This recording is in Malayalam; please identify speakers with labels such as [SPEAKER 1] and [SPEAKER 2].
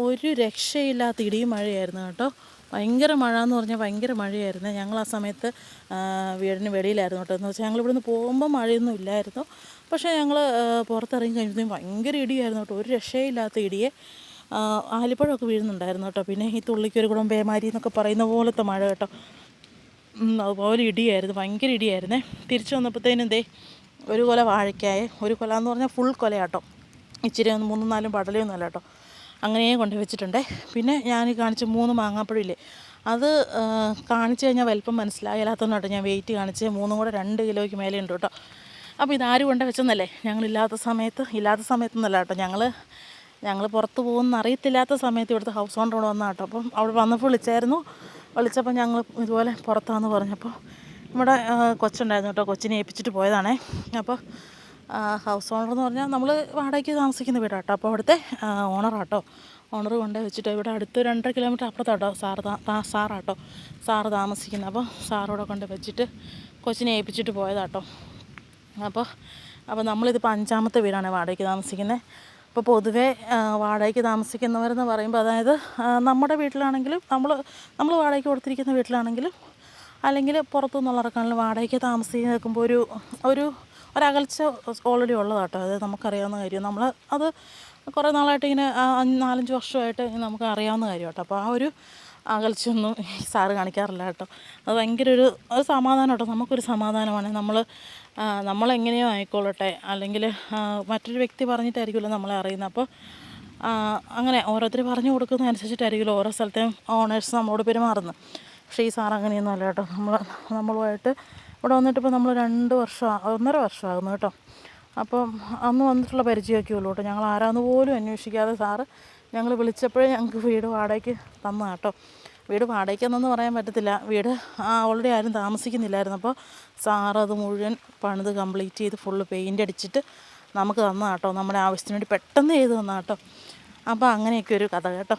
[SPEAKER 1] ഒരു രക്ഷയില്ലാത്ത ഇടിയും മഴയായിരുന്നു കേട്ടോ. ഭയങ്കര മഴ എന്ന് പറഞ്ഞാൽ ഭയങ്കര മഴയായിരുന്നു. ഞങ്ങൾ ആ സമയത്ത് വീടിന് വെളിയിലായിരുന്നു കേട്ടോ. എന്ന് വെച്ചാൽ ഞങ്ങൾ ഇവിടുന്ന് പോകുമ്പോൾ മഴയൊന്നും ഇല്ലായിരുന്നു. പക്ഷേ ഞങ്ങൾ പുറത്തിറങ്ങി കഴിഞ്ഞപ്പോഴത്തേക്കും ഭയങ്കര ഇടിയായിരുന്നു കേട്ടോ. ഒരു രക്ഷയില്ലാത്ത ഇടിയെ ആലിപ്പഴമൊക്കെ വീഴുന്നുണ്ടായിരുന്നു കേട്ടോ. പിന്നെ ഈ തുള്ളിക്കൊരു കുടം പേമാരി എന്നൊക്കെ പറയുന്ന പോലത്തെ മഴ കേട്ടോ. അതുപോലെ ഇടിയായിരുന്നു, ഭയങ്കര ഇടിയായിരുന്നേ. തിരിച്ചു വന്നപ്പോഴത്തേനും ദേ ഒരു കൊല വാഴയ്ക്കായേ, ഒരു കൊല എന്ന് പറഞ്ഞാൽ ഫുൾ കൊല കേട്ടോ. ഇച്ചിരി ഒന്ന് 3-4 പടലയൊന്നും അല്ല കേട്ടോ. അങ്ങനെ കൊണ്ട് വെച്ചിട്ടുണ്ടേ. പിന്നെ ഞാൻ കാണിച്ച 3 മാങ്ങാപ്പഴമില്ലേ, അത് കാണിച്ചു കഴിഞ്ഞാൽ വലിപ്പം മനസ്സിലായാലാത്തതുകൊണ്ട് കേട്ടോ ഞാൻ വെയിറ്റ് കാണിച്ച് 3 കൂടെ 2 കിലോയ്ക്ക് മേലെ ഉണ്ട് കേട്ടോ. അപ്പോൾ ഇതാരും കൊണ്ട് വെച്ചെന്നല്ലേ, ഞങ്ങളില്ലാത്ത സമയത്തൊന്നല്ല കേട്ടോ. ഞങ്ങൾ പുറത്ത് പോകുമെന്ന് അറിയത്തില്ലാത്ത സമയത്ത് ഇവിടുത്തെ ഹൗസ് ഓണർ ഇവിടെ വന്നാൽ കേട്ടോ. അപ്പം അവിടെ വന്നപ്പോൾ വിളിച്ചപ്പോൾ ഞങ്ങൾ ഇതുപോലെ പുറത്താന്ന് പറഞ്ഞപ്പോൾ നമ്മുടെ കൊച്ചുണ്ടായിരുന്നു കേട്ടോ. കൊച്ചിനെ ഏൽപ്പിച്ചിട്ട് പോയതാണേ. അപ്പോൾ ഹൗസ് ഓണർ എന്ന് പറഞ്ഞാൽ നമ്മൾ വാടകയ്ക്ക് താമസിക്കുന്ന വീടാട്ടോ. അപ്പോൾ അവിടുത്തെ ഓണറാട്ടോ. ഓണർ കൊണ്ട് വെച്ചിട്ട് ഇവിടെ അടുത്ത് 2.5 കിലോമീറ്റർ അപ്പുറത്താട്ടോ സാറ് താമസിക്കുന്നത്. അപ്പോൾ സാറോടെ കൊണ്ട് വെച്ചിട്ട് കൊച്ചിനെ ഏൽപ്പിച്ചിട്ട് പോയതാട്ടോ. അപ്പോൾ നമ്മളിതിപ്പോൾ 5ാമത്തെ വീടാണ് വാടകയ്ക്ക് താമസിക്കുന്നത്. അപ്പോൾ പൊതുവേ വാടകയ്ക്ക് താമസിക്കുന്നവരെന്ന് പറയുമ്പോൾ, അതായത് നമ്മുടെ വീട്ടിലാണെങ്കിലും നമ്മൾ വാടകയ്ക്ക് കൊടുത്തിരിക്കുന്ന വീട്ടിലാണെങ്കിലും അല്ലെങ്കിൽ പുറത്തുനിന്നുള്ളവർക്കാണെങ്കിലും വാടകയ്ക്ക് താമസിച്ച് നിൽക്കുമ്പോൾ ഒരകൽച്ച ഓൾറെഡി ഉള്ളതാട്ടോ. അത് നമുക്കറിയാവുന്ന കാര്യം. നമ്മൾ അത് കുറേ നാളായിട്ട് ഇങ്ങനെ 4-5 വർഷമായിട്ട് നമുക്ക് അറിയാവുന്ന കാര്യം കേട്ടോ. അപ്പോൾ ആ ഒരു അകൽച്ചയൊന്നും സാറ് കാണിക്കാറില്ല കേട്ടോ. അത് ഭയങ്കര ഒരു സമാധാനം കേട്ടോ. നമുക്കൊരു സമാധാനമാണ്. നമ്മളെങ്ങനെയോ ആയിക്കോളട്ടെ, അല്ലെങ്കിൽ മറ്റൊരു വ്യക്തി പറഞ്ഞിട്ടായിരിക്കുമല്ലോ നമ്മളെ അറിയുന്നത്. അപ്പോൾ അങ്ങനെ ഓരോരുത്തർ പറഞ്ഞു കൊടുക്കുന്നതനുസരിച്ചിട്ടായിരിക്കുമല്ലോ ഓരോ സ്ഥലത്തെയും ഓണേഴ്സ് നമ്മളോട് പെരുമാറുന്നത്. പക്ഷേ ഈ സാറ് അങ്ങനെയൊന്നും അല്ല കേട്ടോ. നമ്മളുമായിട്ട് ഇവിടെ വന്നിട്ടിപ്പോൾ നമ്മൾ 1.5 വർഷമാകുന്നു കേട്ടോ. അപ്പം അന്ന് വന്നിട്ടുള്ള പരിചയമൊക്കെ ഉള്ളൂ കേട്ടോ. ഞങ്ങൾ ആരാന്ന് പോലും അന്വേഷിക്കാതെ സാറ് ഞങ്ങൾ വിളിച്ചപ്പോഴേ ഞങ്ങൾക്ക് വീട് വാടകയ്ക്ക് തന്നതാണ് കേട്ടോ. വീട് വാടകയ്ക്കെന്നൊന്നും പറയാൻ പറ്റത്തില്ല, വീട് ഓൾറെഡി ആരും താമസിക്കുന്നില്ലായിരുന്നു. അപ്പോൾ സാറ് അത് മുഴുവൻ പണിത് കംപ്ലീറ്റ് ചെയ്ത് ഫുള്ള് പെയിൻ്റ് അടിച്ചിട്ട് നമുക്ക് തന്നതാണ് കേട്ടോ. നമ്മുടെ ആവശ്യത്തിന് വേണ്ടി പെട്ടെന്ന് ചെയ്ത് തന്നതാണ് കേട്ടോ. അപ്പോൾ അങ്ങനെയൊക്കെ ഒരു കഥ കേട്ടോ.